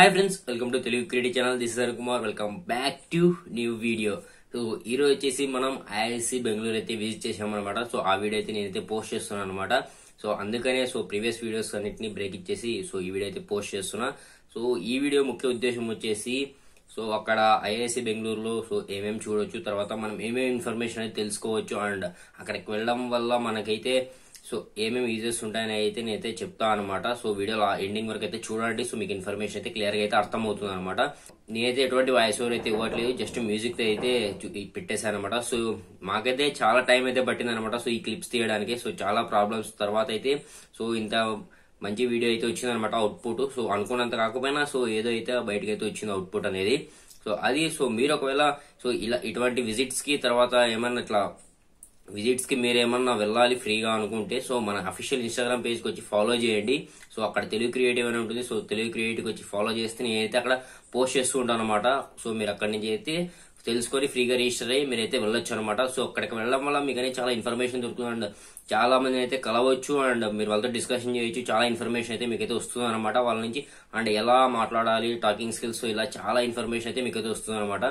Hi friends, welcome to Telugu Creative Channel. This is Arun Kumar. Welcome back to new video. So ఈ రోజు వచ్చేసి మనం IIC Bengaluru అయితే visit చేసామన్నమాట. So ఆ వీడియో అయితే నేనైతే పోస్ట్ చేస్తున్నాను అనమాట. సో అందుకనే ప్రీవియస్ వీడియోస్ అన్నిటిని బ్రేక్ ఇచ్చేసి ఈ వీడియో అయితే పోస్ట్ చేస్తున్నా. సో ఈ వీడియో ముఖ్య ఉద్దేశం వచ్చేసి అక్కడ ఐఐసి బెంగళూరులో ఏమేమి చూడొచ్చు, తర్వాత మనం ఏమేమి ఇన్ఫర్మేషన్ అయితే తెలుసుకోవచ్చు, అండ్ అక్కడికి వెళ్ళడం వల్ల మనకైతే ఏమేమి యూజెస్ ఉంటాయని అయితే నేనైతే చెప్తాను అనమాట. వీడియో ఎండింగ్ వరకు అయితే చూడండి. మీకు ఇన్ఫర్మేషన్ అయితే క్లియర్ గా అయితే అర్థం అవుతుంది అనమాట. నేనైతే ఎటువంటి వాయిస్ ఓవర్ అయితే ఇవ్వట్లేదు, జస్ట్ మ్యూజిక్ అయితే పెట్టేశాను అనమాట. మాకైతే చాలా టైం అయితే పట్టింది అనమాట ఈ క్లిప్స్ తీయడానికి. చాలా ప్రాబ్లమ్స్ తర్వాత అయితే ఇంత మంచి వీడియో అయితే వచ్చింది అనమాట అవుట్పుట్. అనుకున్నంత కాకపోయినా ఏదో అయితే బయటకు అయితే వచ్చింది అవుట్పుట్ అనేది. అది మీరు ఒకవేళ ఇలా ఇటువంటి విజిట్స్ కి తర్వాత ఏమన్నా ఇట్లా విజిట్స్ కి మీరు ఏమన్నా వెళ్ళాలి ఫ్రీగా అనుకుంటే మన అఫీషియల్ ఇన్స్టాగ్రామ్ పేజ్ కి వచ్చి ఫాలో చేయండి. అక్కడ తెలుగు క్రియేటివ్ అని ఉంటుంది. తెలుగు క్రియేటివ్ వచ్చి ఫాలో చేస్తే నేనైతే అక్కడ పోస్ట్ చేస్తూ ఉంటాను అనమాట. మీరు అక్కడి నుంచి అయితే తెలుసుకొని ఫ్రీగా రిజిస్టర్ అయ్యి మీరైతే వెళ్ళొచ్చు అనమాట. అక్కడికి వెళ్ళడం వల్ల మీకు అనేది చాలా ఇన్ఫర్మేషన్ దొరుకుతుంది, అండ్ చాలా మంది అయితే కలవచ్చు, అండ్ మీరు వాళ్ళతో డిస్కషన్ చేయొచ్చు. చాలా ఇన్ఫర్మేషన్ అయితే మీకైతే వస్తుంది అనమాట వాళ్ళ నుంచి, అండ్ ఎలా మాట్లాడాలి, టాకింగ్ స్కిల్స్, ఇలా చాలా ఇన్ఫర్మేషన్ అయితే మీకైతే వస్తుంది అనమాట.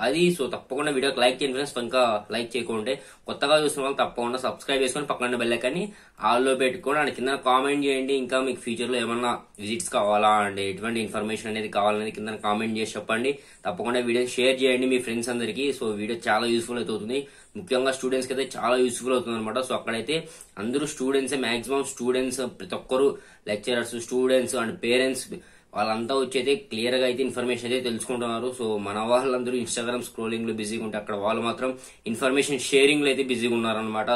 అది తప్పకుండా వీడియోకి లైక్ చేయండి ఫ్రెండ్స్. ఇంకా లైక్ చేయకుంటే కొత్తగా చూసిన వాళ్ళు తప్పకుండా సబ్స్క్రైబ్ చేసుకొని పక్కన బెల్ ఐకాన్ని ఆల్లో పెట్టుకోండి, అండ్ కింద కామెంట్ చేయండి. ఇంకా మీకు ఫ్యూచర్ లో ఏమన్నా విజిట్స్ కావాలా అండ్ ఎటువంటి ఇన్ఫర్మేషన్ అనేది కావాలనేది కింద కామెంట్ చేసి చెప్పండి. తప్పకుండా వీడియో షేర్ చేయండి మీ ఫ్రెండ్స్ అందరికి. వీడియో చాలా యూస్ఫుల్ అయితే అవుతుంది, ముఖ్యంగా స్టూడెంట్స్ కి అయితే చాలా యూస్ఫుల్ అవుతుంది అనమాట. అక్కడైతే అందరూ స్టూడెంట్స్, మాక్సిమం స్టూడెంట్స్, ప్రతి ఒక్కరు లెక్చరర్స్, స్టూడెంట్స్ అండ్ పేరెంట్స్ వాళ్ళంతా వచ్చి అయితే క్లియర్ గా అయితే ఇన్ఫర్మేషన్ అయితే తెలుసుకుంటున్నారు. మన వాళ్ళందరూ ఇన్స్టాగ్రామ్ స్క్రోలింగ్ లో బిజీగా ఉంటే అక్కడ వాళ్ళు మాత్రం ఇన్ఫర్మేషన్ షేరింగ్ లో అయితే బిజీగా ఉన్నారనమాట.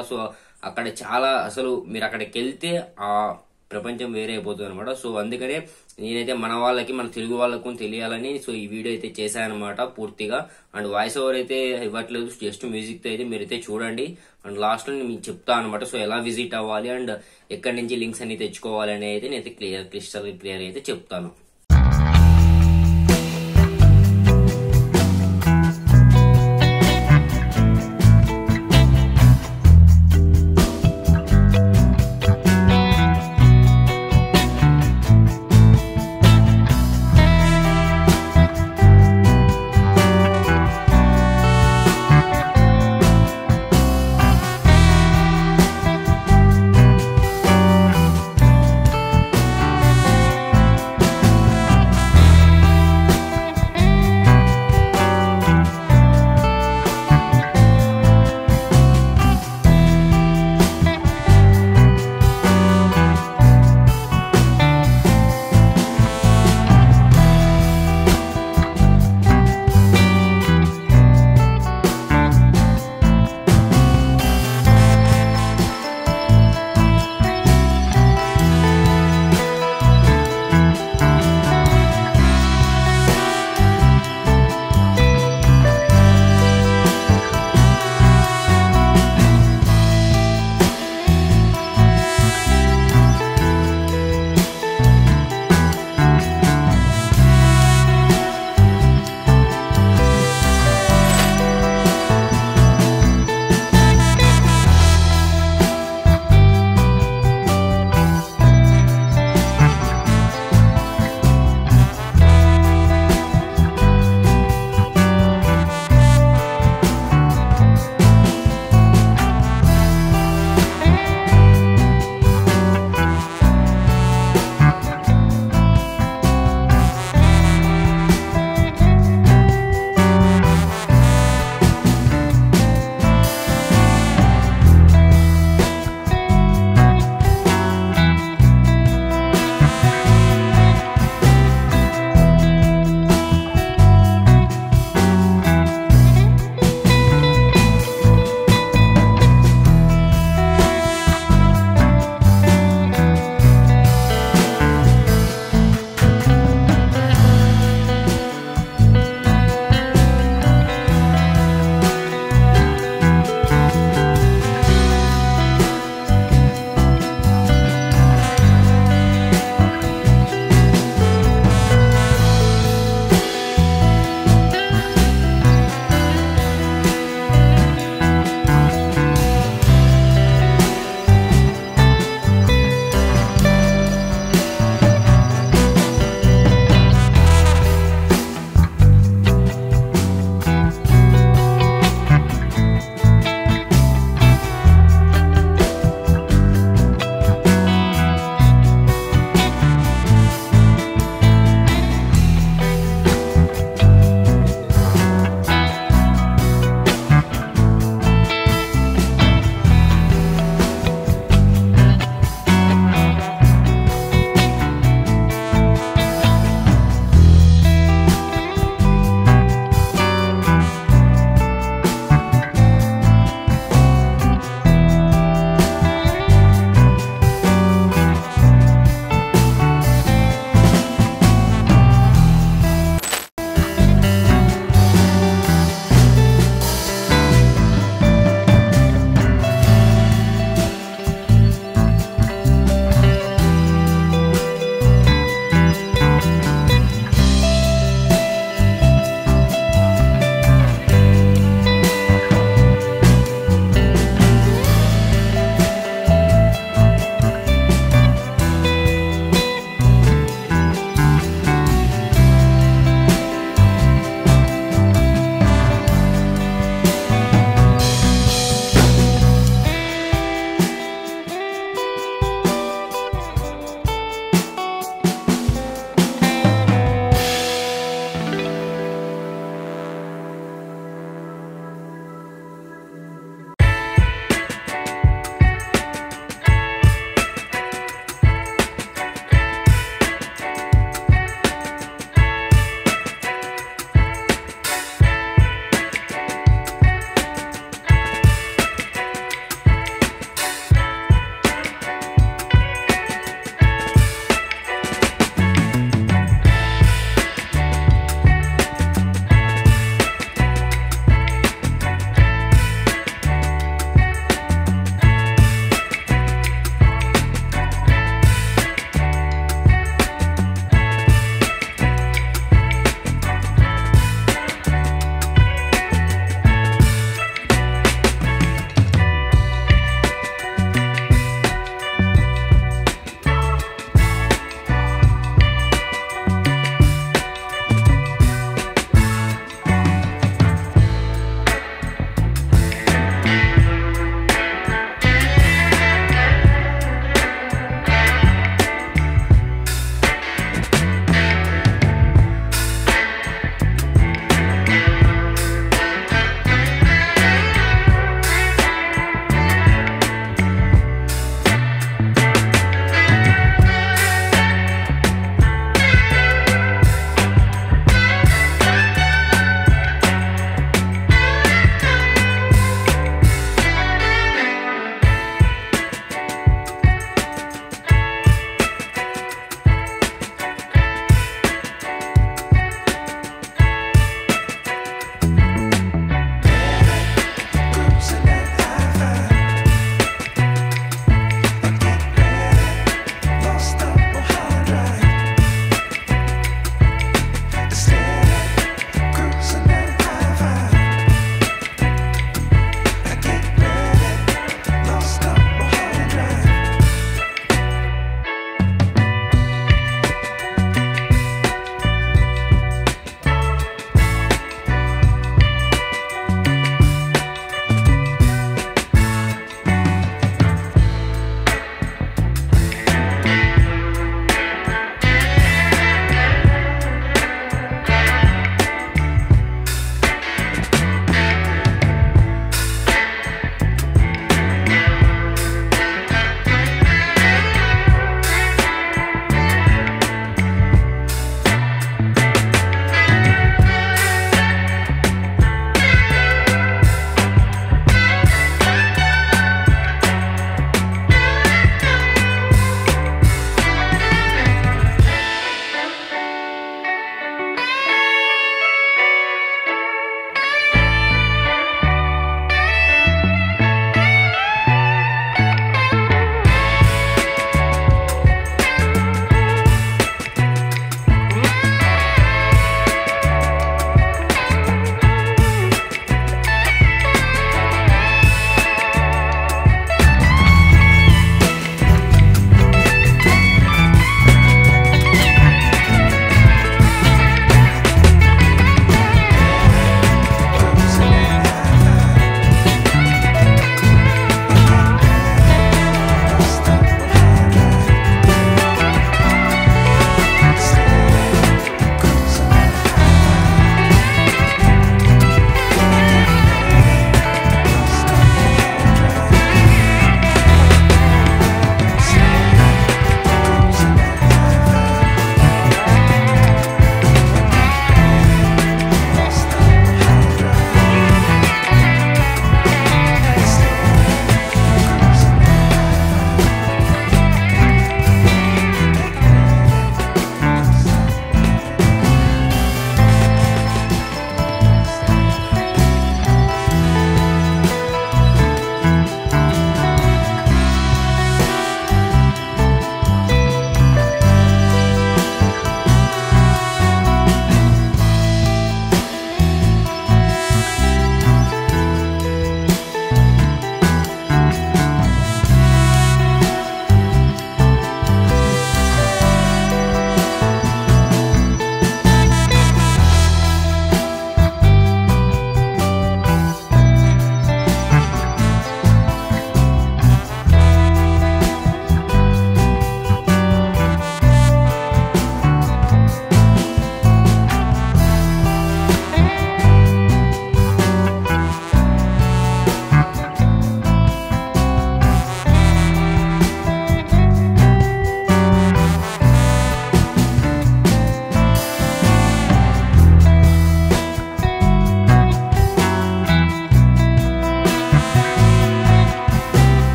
అక్కడ చాలా మీరు అక్కడికి వెళ్తే ఆ ప్రపంచం వేరే అయిపోతుంది అనమాట. అందుకనే నేనైతే మన వాళ్ళకి, మన తెలుగు వాళ్ళకు తెలియాలని ఈ వీడియో అయితే చేశానమాట పూర్తిగా. అండ్ వాయిస్ ఓవర్ అయితే ఇవ్వట్లేదు, జస్ట్ మ్యూజిక్ తో అయితే మీరైతే చూడండి. అండ్ లాస్ట్ లో మీకు చెప్తా అనమాట ఎలా విజిట్ అవ్వాలి అండ్ ఎక్కడి నుంచి లింక్స్ అన్ని తెచ్చుకోవాలి అని అయితే నేనైతే క్లియర్ అయితే చెప్తాను.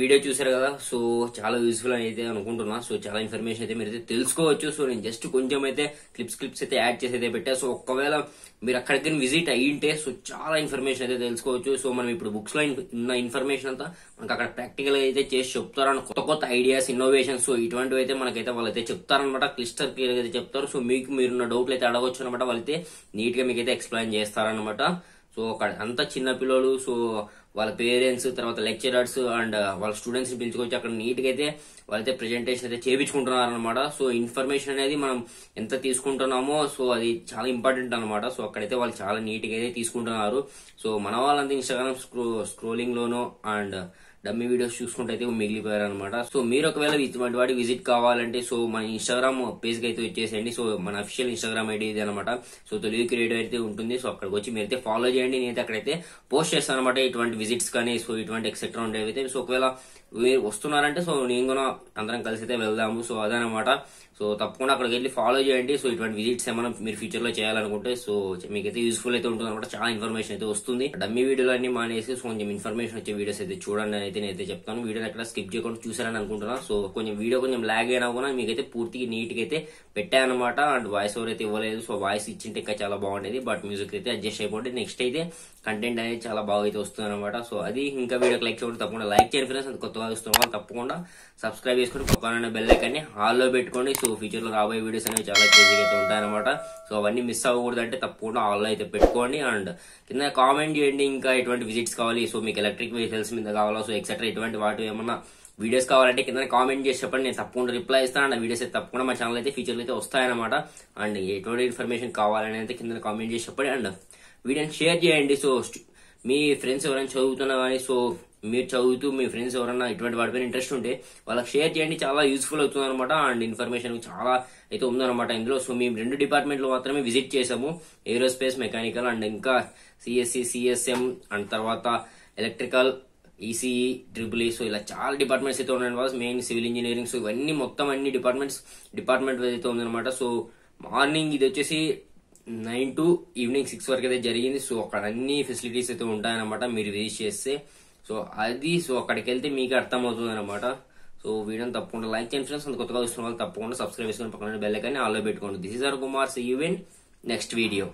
వీడియో చూసారు కదా, సో చాలా యూస్ఫుల్ అయితే అనుకుంటున్నా. సో చాలా ఇన్ఫర్మేషన్ అయితే మీరు అయితే తెలుసుకోవచ్చు. సో నేను జస్ట్ కొంచెం అయితే క్లిప్స్ అయితే యాడ్ చేసి అయితే పెట్టా. సో ఒకవేళ మీరు అక్కడికి విజిట్ అయ్యింటే సో చాలా ఇన్ఫర్మేషన్ అయితే తెలుసుకోవచ్చు. సో మనం ఇప్పుడు బుక్స్ లో ఉన్న ఇన్ఫర్మేషన్ అంతా మనకు అక్కడ ప్రాక్టికల్ గా అయితే చేసి చెప్తారు. కొత్త ఐడియాస్, ఇన్నోవేషన్స్, సో ఇటువంటివి అయితే మనకైతే వాళ్ళైతే చెప్తారనమాట. క్లిస్టర్ క్లియర్ అయితే చెప్తారు. సో మీకు మీరున్న డౌట్లు అయితే అడగవచ్చు అనమాట. వాళ్ళైతే నీట్ గా మీకైతే ఎక్స్ప్లెయిన్ చేస్తారనమాట. సో అక్కడ అంతా చిన్న పిల్లలు, సో వాళ్ళ పేరెంట్స్, తర్వాత లెక్చరర్స్ అండ్ వాళ్ళ స్టూడెంట్స్ ని పిలుచుకొచ్చి అక్కడ నీట్ గా అయితే వాళ్ళైతే ప్రెజెంటేషన్ అయితే చేయించుకుంటున్నారు అనమాట. సో ఇన్ఫర్మేషన్ అనేది మనం ఎంత తీసుకుంటున్నామో సో అది చాలా ఇంపార్టెంట్ అనమాట. సో అక్కడైతే వాళ్ళు చాలా నీట్ గా అయితే తీసుకుంటున్నారు. సో మన వాళ్ళంతా ఇన్స్టాగ్రామ్ స్క్రోలింగ్ లోనో అండ్ డమ్మీ వీడియోస్ చూసుకుంటే అయితే మిగిలిపోయారు అనమాట. సో మీరు ఒకవేళ ఇటువంటి వాటి విజిట్ కావాలంటే సో మన ఇన్స్టాగ్రామ్ పేజ్ కి అయితే వచ్చేసేయండి. సో మన అఫీషియల్ ఇన్స్టాగ్రామ్ ఐడి ఇది అనమాట. సో తెలుగు క్రియేటివ్ అయితే ఉంటుంది. సో అక్కడికి వచ్చి మీరైతే ఫాలో చేయండి. నేనైతే అక్కడైతే పోస్ట్ చేస్తాను అనమాట ఇటువంటి విజిట్స్ కానీ, సో ఇటువంటి ఎక్సెట్రా ఉండేవి అయితే. సో ఒకవేళ మీరు వస్తున్నారంటే సో నేను కూడా అందరం కలిసి అయితే వెళ్దాము. సో అదనమాట. సో తప్పకుండా అక్కడికి వెళ్ళి ఫాలో చేయండి. సో ఇటువంటి విజిట్స్ ఏమైనా మీరు ఫ్యూచర్ లో చేయాలనుకుంటే సో మీకైతే యూస్ఫుల్ అయితే ఉంటుంది అనమాట. చాలా ఇన్ఫర్మేషన్ అయితే వస్తుంది. డమ్మీ వీడియోలు అన్ని మానేసి సో కొంచెం ఇన్ఫర్మేషన్ వచ్చే వీడియోస్ అయితే చూడండి అని అయితే నేనైతే చెప్తాను. వీడియోని ఎక్కడ స్కిప్ చేయకుండా చూసారని అనుకుంటున్నా. సో కొంచెం వీడియో కొంచెం లాగ్ అయినా కూడా మీకైతే పూర్తిగా నీట్ గా అయితే పెట్టానమాట. అండ్ వాయిస్ ఓవర్ అయితే ఇవ్వలేదు. సో వాయిస్ ఇచ్చింటే ఇంకా చాలా బాగుండేది. బట్ మ్యూజిక్ అయితే అడ్జస్ట్ అయిపోతే నెక్స్ట్ అయితే కంటెంట్ అనేది చాలా బాగా అయితే వస్తుంది అనమాట. సో అది ఇంకా వీడియోకి లైక్ చేయడం తప్పకుండా లైక్ చేయండి ఫ్రెండ్స్. అది కొత్తగా వస్తున్న వాళ్ళు తప్పకుండా సబ్స్క్రైబ్ చేసుకుని పక్కన బెల్ ఐకాన్ని హాల్లో పెట్టుకోండి. సో ఫ్యూచర్ లో రాబోయే వీడియోస్ అనేవి చాలా క్రేజీగా అయితే ఉంటాయన్నమాట. సో అవన్నీ మిస్ అవ్వకూడదు అంటే తప్పకుండా హాల్లో అయితే పెట్టుకోండి. అండ్ కింద కామెంట్ చేయండి ఇంకా ఎటువంటి విజిట్స్ కావాలి, సో మీకు ఎలక్ట్రిక్ వెహికల్స్ మీద కావాలా, సో ఎక్సెట్రా ఇటువంటి వాటి ఏమన్నా వీడియోస్ కావాలంటే కింద కామెంట్ చేసి చెప్పండి. నేను తప్పకుండా రిప్లై ఇస్తాను. అండ్ వీడియోస్ అయితే తప్పకుండా మా ఛానల్ అయితే ఫ్యూచర్ లో అయితే వస్తాయన్నమాట. అండ్ ఎటువంటి ఇన్ఫర్మేషన్ కావాలని అయితే కింద కామెంట్ చేసి చెప్పండి. అండ్ వీడియోని షేర్ చేయండి. సో మీ ఫ్రెండ్స్ ఎవరైనా చదువుతున్నా కానీ సో మీరు చదువుతూ మీ ఫ్రెండ్స్ ఎవరైనా ఇటువంటి వాటిపైన ఇంట్రెస్ట్ ఉంటే వాళ్ళకి షేర్ చేయండి. చాలా యూస్ఫుల్ అవుతుంది అనమాట. అండ్ ఇన్ఫర్మేషన్ చాలా అయితే ఉందన్నమాట ఇందులో. సో మేము 2 డిపార్ట్మెంట్లు మాత్రమే విజిట్ చేసాము, ఏరోస్పేస్, మెకానికల్ అండ్ ఇంకా సిఎస్సి, సిఎస్ఎం అండ్ తర్వాత electrical, ECE, triple E. So ఇలా చాలా డిపార్ట్మెంట్స్ అయితే ఉన్నాయి. మెయిన్ సివిల్ ఇంజనీరింగ్, సో ఇవన్నీ మొత్తం అన్ని డిపార్ట్మెంట్ అయితే ఉందన్నమాట. సో మార్నింగ్ ఇది వచ్చేసి 9 to ఈవినింగ్ 6 వరకు అయితే జరిగింది. సో అక్కడ అన్ని ఫెసిలిటీస్ అయితే ఉంటాయన్నమాట మీరు విజిట్ చేస్తే. సో అది సో అక్కడికి వెళ్తే మీకు అర్థమవుతుంది అనమాట. సో వీడియోని తప్పకుండా లైక్ చేయండి ఫ్రెండ్స్. అంత కొత్తగా వస్తున్న వాళ్ళు తప్పకుండా సబ్స్క్రైబ్ చేసుకుని పక్కన బెల్ ఐకాన్ని ఆల్లో పెట్టుకోండి. This is R Kumar. See you in next video.